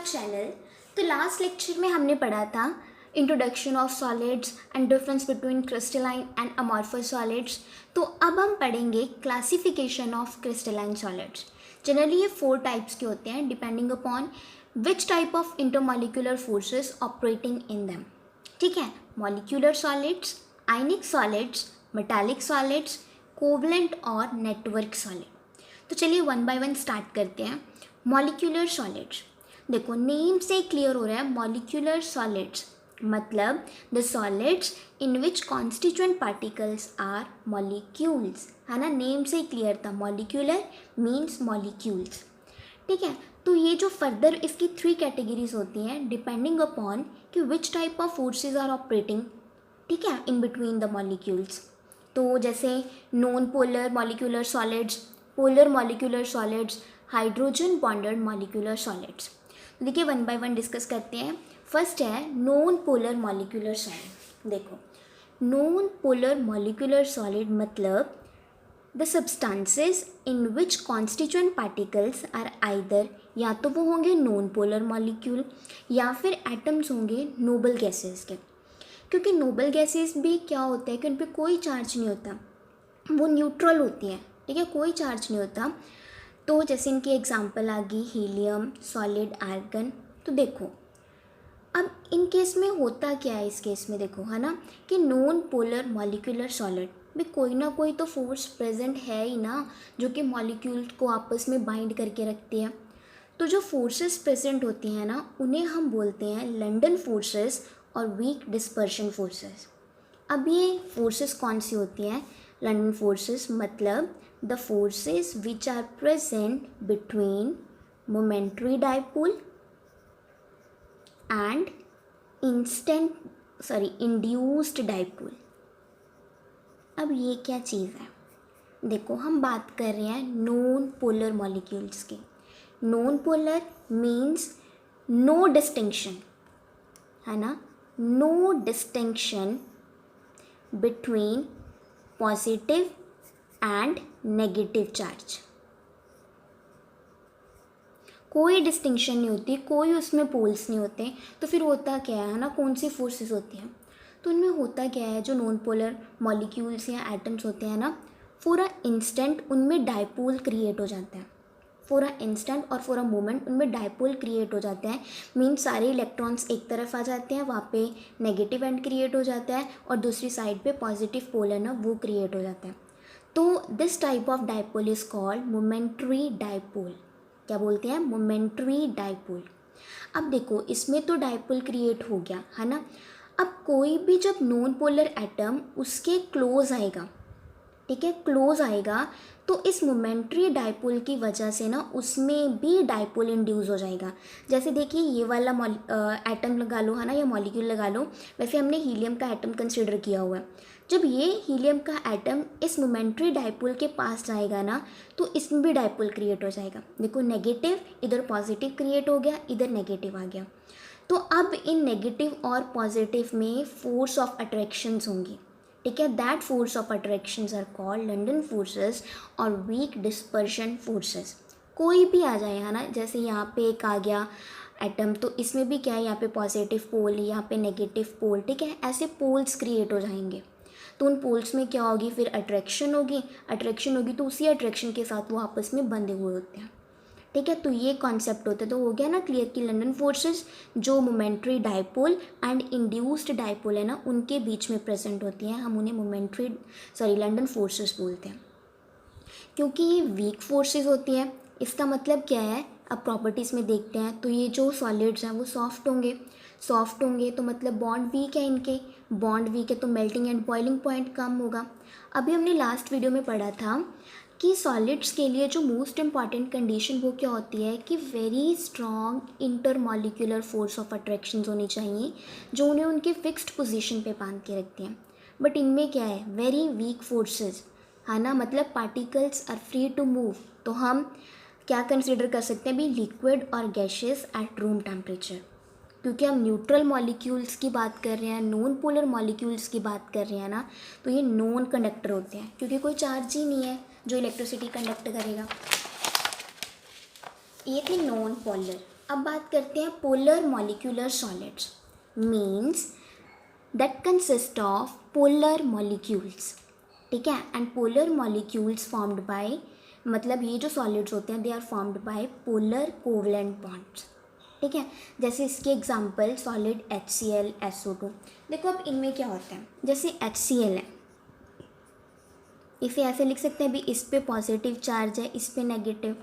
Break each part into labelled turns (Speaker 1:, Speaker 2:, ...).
Speaker 1: Channel. तो last lecture में हमने पढ़ा था introduction of solids and difference between crystalline and amorphous solids. तो अब हम पढ़ेंगे classification of crystalline solids. Generally ये 4 टाइप्स के होते हैं depending upon which type of intermolecular forces operating in them. ठीक है, मॉलिक्यूलर सॉलिड्स, आयनिक सॉलिड्स, मेटालिक सॉलिड्स, कोवलेंट और नेटवर्क सॉलिड। तो चलिए वन बाय वन स्टार्ट करते हैं। मॉलिक्यूलर सॉलिड्स, देखो नेम से क्लियर हो रहा है मॉलिक्यूलर सॉलिड्स मतलब the solids in which constituent particles are molecules, है ना। नेम से क्लियर था, मॉलिक्यूलर मीन्स मॉलिक्यूल्स। ठीक है, तो ये जो फर्दर इसकी 3 कैटेगरीज होती हैं डिपेंडिंग अपॉन कि which type of forces are operating, ठीक है, इन बिटवीन द मॉलिक्यूल्स। तो जैसे non polar molecular solids, polar molecular solids, hydrogen bonded molecular solids. देखिए वन बाय वन डिस्कस करते हैं। फर्स्ट है नॉन पोलर मॉलिक्यूलर सॉलिड। देखो नॉन पोलर मॉलिक्यूलर सॉलिड मतलब the substances in which constituent particles are either, या तो वो होंगे नॉन पोलर मॉलिक्यूल या फिर एटम्स होंगे नोबल गैसेस के। क्योंकि नोबल गैसेस भी क्या होता है कि उन पर कोई चार्ज नहीं होता, वो न्यूट्रल होती हैं। ठीक है, कोई चार्ज नहीं होता। तो जैसे इनकी एग्जांपल आ गई हीलियम, सॉलिड, आर्गन। तो देखो अब इन केस में होता क्या है, इस केस में देखो है ना कि नॉन पोलर मॉलिक्यूलर सॉलिड भी कोई ना कोई तो फोर्स प्रेजेंट है ही ना, जो कि मॉलिक्यूल को आपस में बाइंड करके रखती है। तो जो फोर्सेस प्रेजेंट होती हैं ना उन्हें हम बोलते हैं लंडन फोर्सेस और वीक डिस्पर्शन फोर्सेस। अब ये फोर्सेस कौन सी होती हैं? लंडन फोर्सेस मतलब the forces which are present between momentary dipole and induced dipole। अब ये क्या चीज़ है? देखो हम बात कर रहे हैं नॉन पोलर मॉलिक्यूल्स की। Non polar means no distinction, है ना, no distinction between positive and negative charge. कोई डिस्टिंक्शन नहीं होती, कोई उसमें पोल्स नहीं होते। तो फिर होता क्या है ना, कौन सी फोर्सेस होती हैं? तो उनमें होता क्या है, जो नॉन पोलर मॉलिक्यूल्स या एटम्स होते हैं ना, फॉर अ इंस्टेंट उनमें डायपोल क्रिएट हो जाता है। फॉर अ इंस्टेंट और फॉर अ मोमेंट उनमें डायपोल क्रिएट हो जाते हैं। मीन्स सारे इलेक्ट्रॉन्स एक तरफ आ जाते हैं, वहाँ पे नेगेटिव एंड क्रिएट हो जाता है और दूसरी साइड पे पॉजिटिव पोल है ना वो क्रिएट हो जाता है। तो this type of dipole is called momentary dipole. क्या बोलते हैं? Momentary dipole. अब देखो इसमें तो डायपोल क्रिएट हो गया, है ना। अब कोई भी जब नॉन पोलर एटम उसके क्लोज आएगा, ठीक है, क्लोज आएगा, तो इस मोमेंट्री डायपोल की वजह से ना उसमें भी डायपोल इंड्यूस हो जाएगा। जैसे देखिए ये वाला एटम लगा लो, है ना, या मॉलिक्यूल लगा लो। वैसे हमने हीलियम का एटम कंसिडर किया हुआ है। जब ये हीलियम का एटम इस मोमेंट्री डायपोल के पास जाएगा ना तो इसमें भी डायपोल क्रिएट हो जाएगा। देखो नेगेटिव, इधर पॉजिटिव क्रिएट हो गया, इधर नेगेटिव आ गया। तो अब इन नेगेटिव और पॉजिटिव में फोर्स ऑफ अट्रैक्शंस होंगी। ठीक है, that force of attractions are called London forces और वीक डिस्पर्शन फोर्सेस। कोई भी आ जाए, है ना, जैसे यहाँ पे एक आ गया एटम, तो इसमें भी क्या है, यहाँ पे पॉजिटिव पोल, यहाँ पे नेगेटिव पोल। ठीक है, ऐसे पोल्स क्रिएट हो जाएंगे। तो उन पोल्स में क्या होगी, फिर अट्रैक्शन होगी। अट्रैक्शन होगी तो उसी अट्रैक्शन के साथ वो आपस में बंधे हुए होते हैं। ठीक है, तो ये कॉन्सेप्ट होता है। तो हो गया ना क्लियर कि लंडन फोर्सेस जो momentary dipole and induced dipole है ना उनके बीच में प्रेजेंट होती हैं, हम उन्हें लंडन फोर्सेस बोलते हैं। क्योंकि ये वीक फोर्सेस होती हैं, इसका मतलब क्या है, अब प्रॉपर्टीज़ में देखते हैं। तो ये जो सॉलिड्स हैं वो सॉफ्ट होंगे। सॉफ्ट होंगे तो मतलब बॉन्ड वीक है, इनके बॉन्ड वीक है तो मेल्टिंग एंड बॉइलिंग पॉइंट कम होगा। अभी हमने लास्ट वीडियो में पढ़ा था कि सॉलिड्स के लिए जो मोस्ट इम्पॉर्टेंट कंडीशन वो क्या होती है कि very strong intermolecular force of attraction होनी चाहिए जो उन्हें उनके फिक्स्ड पोजीशन पे बांध के रखते हैं। बट इनमें क्या है, वेरी वीक फोर्सेस, है ना, मतलब particles are free to move. तो हम क्या कंसिडर कर सकते हैं भी, लिक्विड और गैसेस एट रूम टेम्परेचर। क्योंकि हम न्यूट्रल मॉलिक्यूल्स की बात कर रहे हैं, नॉन पोलर मॉलिक्यूल्स की बात कर रहे हैं ना, तो ये नॉन कंडक्टर होते हैं क्योंकि कोई चार्ज ही नहीं है जो इलेक्ट्रिसिटी कंडक्ट करेगा। ये थे नॉन पोलर। अब बात करते हैं polar molecular solids, means that consist of polar molecules, ठीक है। And polar molecules formed by, मतलब ये जो सॉलिड्स होते हैं they are formed by polar covalent bonds, ठीक है। जैसे इसके एग्जांपल सॉलिड HCl, SO2। देखो अब इनमें क्या होता है, जैसे HCl है, इसे ऐसे लिख सकते हैं भी इस पे पॉजिटिव चार्ज है, इस पे नेगेटिव।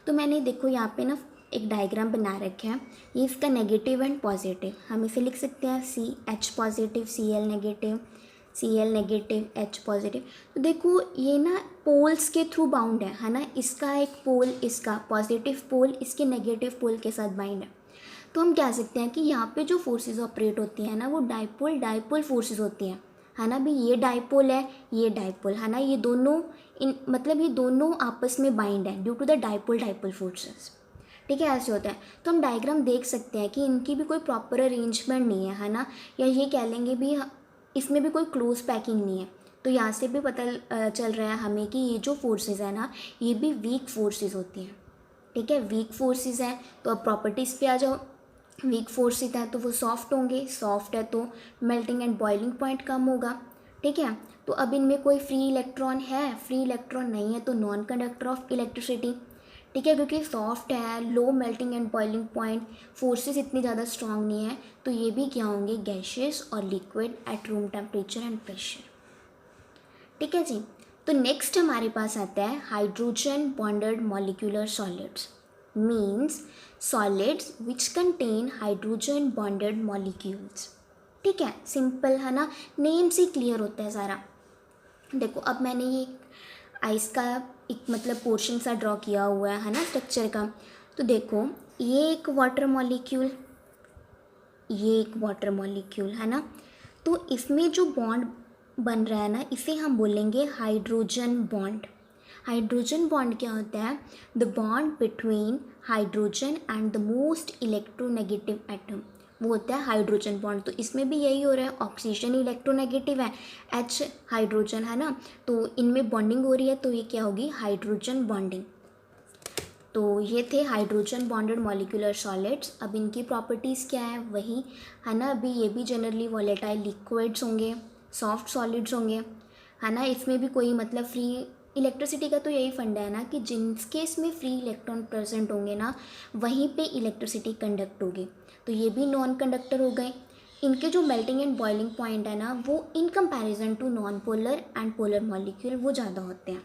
Speaker 1: तो मैंने देखो यहाँ पे ना एक डायग्राम बना रखा है, ये इसका नेगेटिव एंड पॉजिटिव, हम इसे लिख सकते हैं CH positive, Cl negative, Cl negative, H positive. तो देखो ये ना पोल्स के थ्रू बाउंड है ना, इसका एक पोल, इसका पॉजिटिव पोल इसके नेगेटिव पोल के साथ बाइंड है। तो हम कह सकते हैं कि यहाँ पे जो फोर्सेस ऑपरेट होती हैं ना वो डाइपोल डाइपोल फोर्सेस होती हैं, है ना। भी ये डाइपोल है, ये डाइपोल है ना, ये दोनों मतलब ये दोनों आपस में बाइंड है due to the dipole dipole forces, ठीक है। ऐसे होता है। तो हम डायग्राम देख सकते हैं कि इनकी भी कोई प्रॉपर अरेंजमेंट नहीं है ना, या ये कह लेंगे भी इसमें भी कोई क्लोज पैकिंग नहीं है। तो यहाँ से भी पता चल रहा है हमें कि ये जो फोर्सेस है ना ये भी वीक फोर्सेस होती हैं, ठीक है। वीक फोर्सेस हैं तो अब प्रॉपर्टीज़ पे आ जाओ। वीक फोर्सेस है तो वो सॉफ्ट होंगे, सॉफ्ट है तो मेल्टिंग एंड बॉइलिंग पॉइंट कम होगा, ठीक है। तो अब इनमें कोई फ्री इलेक्ट्रॉन है, फ्री इलेक्ट्रॉन नहीं है तो नॉन कंडक्टर ऑफ इलेक्ट्रिसिटी, ठीक है। क्योंकि सॉफ्ट है, low melting and boiling point, forces इतनी ज़्यादा स्ट्रांग नहीं है, तो ये भी क्या होंगे, गैशियस और liquid at room temperature and pressure, ठीक है जी। तो नेक्स्ट हमारे पास आता है hydrogen bonded molecular solids, means solids which contain hydrogen bonded molecules, ठीक है। सिंपल है ना, नेम से क्लियर होता है सारा। देखो अब मैंने ये आइस का एक मतलब पोर्शन सा ड्रॉ किया हुआ है ना स्ट्रक्चर का। तो देखो ये एक वाटर मॉलिक्यूल, ये एक वाटर मॉलिक्यूल है ना। तो इसमें जो बॉन्ड बन रहा है ना इसे हम बोलेंगे हाइड्रोजन बॉन्ड। हाइड्रोजन बॉन्ड क्या होता है, the bond between hydrogen and the most electronegative atom, वो होता है हाइड्रोजन बॉन्ड। तो इसमें भी यही हो रहा है, ऑक्सीजन इलेक्ट्रोनेगेटिव है, H हाइड्रोजन है ना, तो इनमें बॉन्डिंग हो रही है तो ये क्या होगी, हाइड्रोजन बॉन्डिंग। तो ये थे हाइड्रोजन बॉन्डेड मॉलिक्यूलर सॉलिड्स। अब इनकी प्रॉपर्टीज़ क्या है वही है ना, अभी ये भी जनरली वॉलेटाइल लिक्विड्स होंगे, सॉफ्ट सॉलिड्स होंगे, है ना। इसमें भी कोई मतलब फ्री इलेक्ट्रिसिटी का तो यही फंडा है ना कि जिनके इसमें फ्री इलेक्ट्रॉन प्रेजेंट होंगे ना वहीं पे इलेक्ट्रिसिटी कंडक्ट होगी। तो ये भी नॉन कंडक्टर हो गए। इनके जो मेल्टिंग एंड बॉइलिंग पॉइंट है ना वो in comparison to non polar and polar molecule वो ज़्यादा होते हैं,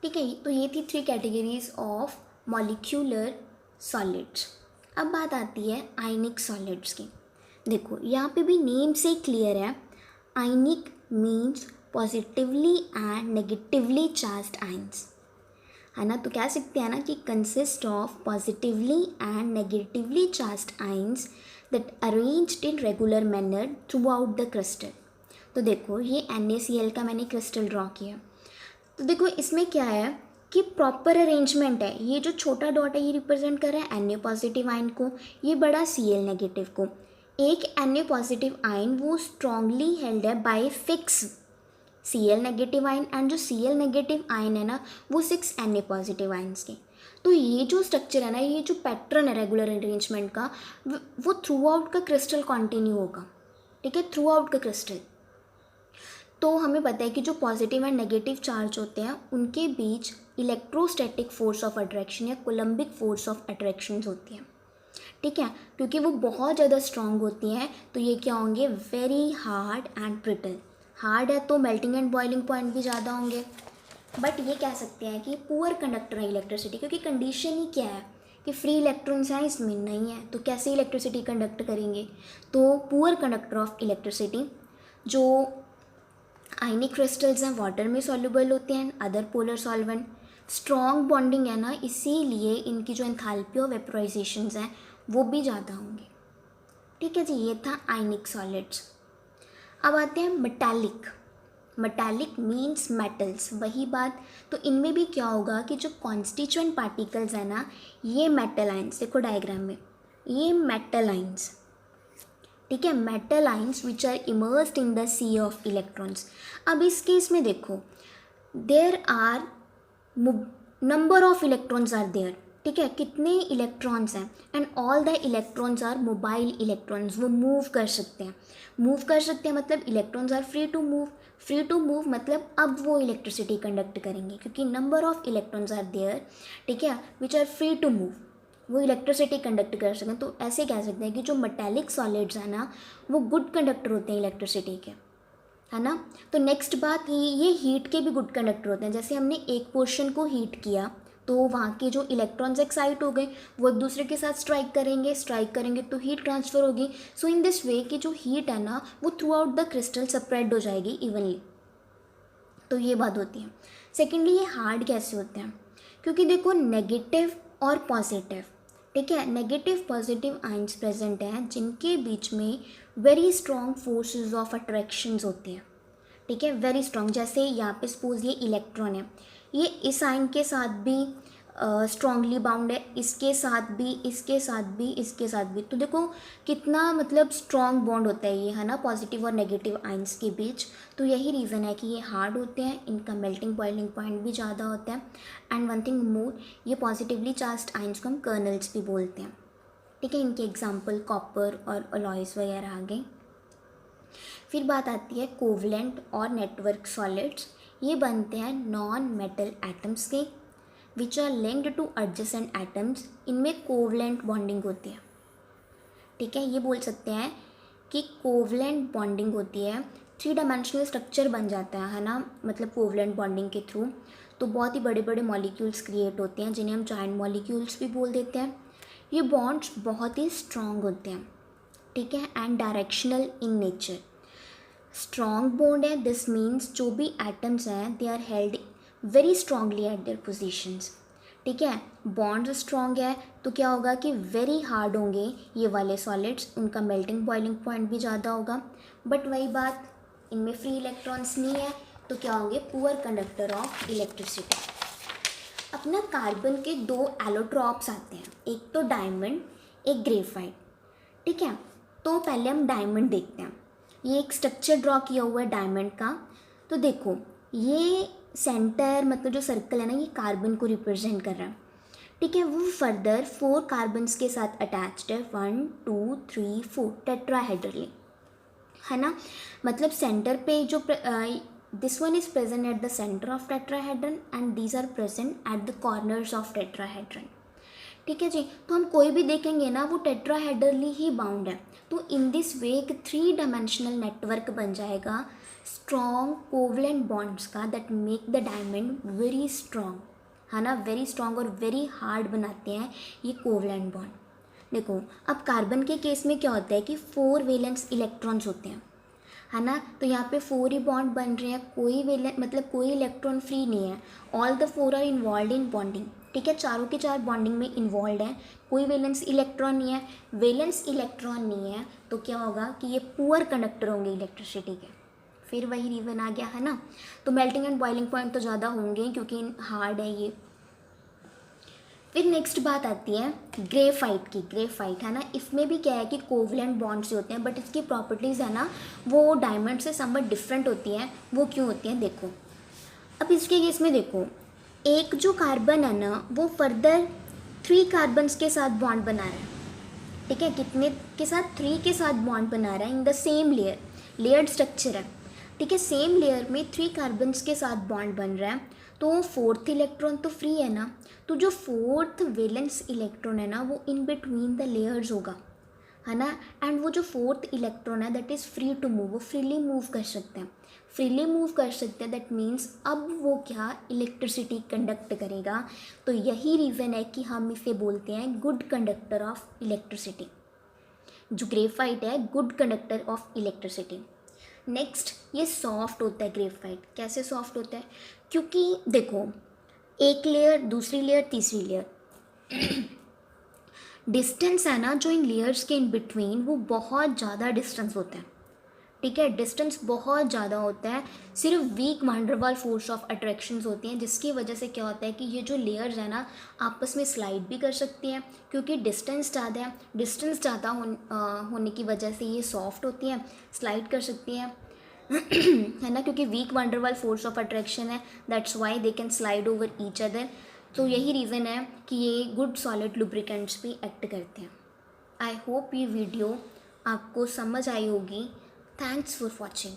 Speaker 1: ठीक है। तो ये थी 3 कैटेगरीज ऑफ मॉलिक्यूलर सॉलिड्स। अब बात आती है आयनिक सॉलिड्स की। देखो यहाँ पे भी नेम से क्लियर है, ionic means positively and negatively charged ions, है ना। तो कह सकते हैं ना कि consist of positively and negatively charged ions that arranged in regular manner throughout the crystal. तो देखो ये NaCl का मैंने क्रिस्टल ड्रॉ किया। तो देखो इसमें क्या है कि प्रॉपर अरेंजमेंट है। ये जो छोटा डॉट है ये रिप्रेजेंट कर रहा है Na पॉजिटिव आयन को, ये बड़ा Cl नेगेटिव को। एक Na पॉजिटिव आयन वो स्ट्रांगली हेल्ड है by 6 Cl negative ion, and जो Cl नेगेटिव आयन है ना वो 6 Na पॉजिटिव आयन्स के। तो ये जो स्ट्रक्चर है ना, ये जो पैटर्न है रेगुलर अरेंजमेंट का वो थ्रू आउट का क्रिस्टल कॉन्टिन्यू होगा, ठीक है, थ्रू आउट का क्रिस्टल। तो हमें पता है कि जो पॉजिटिव एंड नेगेटिव चार्ज होते हैं उनके बीच इलेक्ट्रोस्टैटिक फोर्स ऑफ अट्रैक्शन या कोलम्बिक फोर्स ऑफ अट्रैक्शन होती है, ठीक है। क्योंकि वो बहुत ज़्यादा स्ट्रॉन्ग होती हैं तो ये क्या होंगे, very hard and brittle. Hard है तो मेल्टिंग एंड बॉइलिंग पॉइंट भी ज़्यादा होंगे, बट ये कह सकते हैं कि पुअर कंडक्टर है इलेक्ट्रिसिटी, क्योंकि कंडीशन ही क्या है कि फ्री इलेक्ट्रॉन्स हैं इसमें नहीं है, तो कैसे इलेक्ट्रिसिटी कंडक्ट करेंगे। तो पुअर कंडक्टर ऑफ इलेक्ट्रिसिटी। जो आयनिक क्रिस्टल्स हैं वाटर में सॉल्युबल होते हैं, other polar solvent. Strong bonding है ना, इसीलिए इनकी जो एंथैल्पी ऑफ वेपोराइजेशंस हैं वो भी ज़्यादा होंगे, ठीक है जी। ये था आयनिक सॉलिड्स। अब आते हैं मेटालिक। मेटालिक मीन्स मेटल्स, वही बात। तो इनमें भी क्या होगा कि जो कॉन्स्टिट्यूएंट पार्टिकल्स हैं ना ये मेटल आयंस, देखो डायग्राम में ये मेटल आयंस, ठीक है, metal ions which are immersed in the sea of electrons. अब इस केस में देखो there are number of electrons are there, ठीक है, कितने इलेक्ट्रॉन्स हैं, and all the electrons are mobile electrons, वो मूव कर सकते हैं। मूव कर सकते हैं मतलब electrons are free to move, free to move मतलब अब वो इलेक्ट्रिसिटी कंडक्ट करेंगे क्योंकि number of electrons are there, ठीक है, विच आर फ्री टू मूव, वो इलेक्ट्रिसिटी कंडक्ट कर सकें। तो ऐसे कह सकते हैं कि जो मेटेलिक सॉलिड्स हैं ना वो गुड कंडक्टर होते हैं इलेक्ट्रिसिटी के, है ना। तो नेक्स्ट बात ये हीट के भी गुड कंडक्टर होते हैं। जैसे हमने एक पोर्शन को हीट किया तो वहाँ के जो इलेक्ट्रॉन्स एक्साइट हो गए, वो एक दूसरे के साथ स्ट्राइक करेंगे तो हीट ट्रांसफ़र होगी। सो इन दिस वे कि जो हीट है ना वो through out the crystal spread हो जाएगी इवनली। तो ये बात होती है। सेकेंडली ये हार्ड कैसे होते हैं, क्योंकि देखो नेगेटिव और पॉजिटिव, ठीक है, नेगेटिव पॉजिटिव आइंस प्रेजेंट हैं जिनके बीच में very strong forces of attractions होते हैं, ठीक है, वेरी स्ट्रॉन्ग। जैसे यहाँ पे सपोज ये इलेक्ट्रॉन है, ये इस आयन के साथ भी स्ट्रॉन्गली बाउंड है, इसके साथ भी, इसके साथ भी, इसके साथ भी। तो देखो कितना मतलब स्ट्रॉन्ग बॉन्ड होता है ये, है ना, पॉजिटिव और नेगेटिव आयंस के बीच। तो यही रीज़न है कि ये हार्ड होते हैं, इनका मेल्टिंग बॉइलिंग पॉइंट भी ज़्यादा होता है। एंड वन थिंग मोर, ये पॉजिटिवली चार्ज्ड आयंस को हम कर्नल्स भी बोलते हैं, ठीक है। इनके एग्जाम्पल कॉपर और अलॉयज़ वगैरह आ गए। फिर बात आती है कोवलेंट और नेटवर्क सॉलिड्स। ये बनते हैं नॉन मेटल एटम्स के which are linked to adjacent atoms. इनमें कोवलेंट बॉन्डिंग होती है, ठीक है। ये बोल सकते हैं कि कोवलेंट बॉन्डिंग होती है, 3 डायमेंशनल स्ट्रक्चर बन जाता है ना, मतलब कोवलेंट बॉन्डिंग के थ्रू। तो बहुत ही बड़े बड़े मॉलिक्यूल्स क्रिएट होते हैं जिन्हें हम जायंट मॉलिक्यूल्स भी बोल देते हैं। ये बॉन्ड्स बहुत ही स्ट्रॉन्ग होते हैं, ठीक है, and directional in nature. Strong bond है, दिस मीन्स जो भी एटम्स हैं they are held very strongly at their positions, ठीक है। बॉन्ड्स स्ट्रॉन्ग है तो क्या होगा कि वेरी हार्ड होंगे ये वाले सॉलिड्स, उनका मेल्टिंग बॉइलिंग पॉइंट भी ज़्यादा होगा। बट वही बात, इनमें फ्री इलेक्ट्रॉन्स नहीं है तो क्या होंगे, पुअर कंडक्टर ऑफ इलेक्ट्रिसिटी। अपना कार्बन के 2 एलोट्रॉप्स आते हैं, एक तो डायमंड, एक ग्रेफाइट, ठीक है। तो पहले हम डायमंड देखते हैं। ये एक स्ट्रक्चर ड्रॉ किया हुआ है डायमंड का। तो देखो ये सेंटर मतलब जो सर्कल है ना ये कार्बन को रिप्रेजेंट कर रहा है, ठीक है। वो फर्दर 4 कार्बन्स के साथ अटैच्ड है, 1 2 3 4 टेट्राहेड्रली, है ना। मतलब सेंटर पे जो this one is present at the centre of tetrahedron and these are present at the corners of tetrahedron, ठीक है जी। तो हम कोई भी देखेंगे ना वो टेट्राहेड्रली ही बाउंड है। तो इन दिस वे एक 3 डायमेंशनल नेटवर्क बन जाएगा स्ट्रॉन्ग कोवलेंट बॉन्ड्स का that make the diamond very strong, है ना, वेरी स्ट्रॉन्ग और वेरी हार्ड बनाते हैं ये कोवलेंट बॉन्ड। देखो अब कार्बन के केस में क्या होता है कि 4 वैलेंस इलेक्ट्रॉन्स होते हैं, है ना। तो यहाँ पे 4 ही बॉन्ड बन रहे हैं, कोई वैलेंस मतलब कोई इलेक्ट्रॉन फ्री नहीं है, all the 4 are involve in bonding, ठीक है। चारों के 4 बॉन्डिंग में इन्वॉल्व हैं, कोई वैलेंस इलेक्ट्रॉन नहीं है। वैलेंस इलेक्ट्रॉन नहीं है तो क्या होगा कि ये पुअर कंडक्टर होंगे इलेक्ट्रिसिटी के। फिर वही रीज़न आ गया, है ना। तो मेल्टिंग एंड बॉइलिंग पॉइंट तो ज़्यादा होंगे क्योंकि हार्ड है ये। फिर नेक्स्ट बात आती है ग्रेफाइट की। ग्रेफाइट, है ना, इसमें भी क्या है कि कोवलेंट बॉन्ड्स होते हैं बट इसकी प्रॉपर्टीज़ है ना वो डायमंड से समवट डिफरेंट होती हैं। वो क्यों होती हैं देखो। अब इसके केस में देखो एक जो कार्बन है ना वो फर्दर 3 कार्बन्स के साथ बॉन्ड बना रहा है, ठीक है। कितने के साथ, 3 के साथ बॉन्ड बना रहा है in the same layer, layered structure है, ठीक है। सेम लेयर में 3 कार्बन्स के साथ बॉन्ड बन रहा है तो 4th इलेक्ट्रॉन तो फ्री है ना। तो जो 4th वैलेंस इलेक्ट्रॉन है ना वो इन बिटवीन द लेयर्स होगा, है ना। एंड वो जो 4th इलेक्ट्रॉन है that is free to move, वो फ्रीली मूव कर सकते हैं, फ्रीली मूव कर सकते हैं। दैट मीन्स अब वो क्या इलेक्ट्रिसिटी कंडक्ट करेगा। तो यही रीज़न है कि हम इसे बोलते हैं गुड कंडक्टर ऑफ इलेक्ट्रिसिटी। जो ग्रेफाइट है good conductor of electricity. Next ये सॉफ्ट होता है ग्रेफाइट। कैसे सॉफ्ट होता है, क्योंकि देखो एक लेयर, दूसरी लेयर, तीसरी लेयर, डिस्टेंस है ना जो इन लेयर्स के इन बिटवीन वो बहुत ज़्यादा डिस्टेंस होता है, ठीक है। डिस्टेंस बहुत ज़्यादा होता है, सिर्फ weak van der Waal force of attractions होती हैं जिसकी वजह से क्या होता है कि ये जो लेयर्स है ना आपस में स्लाइड भी कर सकती हैं क्योंकि डिस्टेंस ज़्यादा है। डिस्टेंस ज़्यादा होने की वजह से ये सॉफ्ट होती हैं, स्लाइड कर सकती हैं, है ना, क्योंकि weak van der Waal force of attraction है, that's why they can slide over each other. तो यही रीज़न है कि ये गुड सॉलिड लुब्रिकेंट्स भी एक्ट करते हैं। आई होप ये वीडियो आपको समझ आई होगी। Thanks for watching.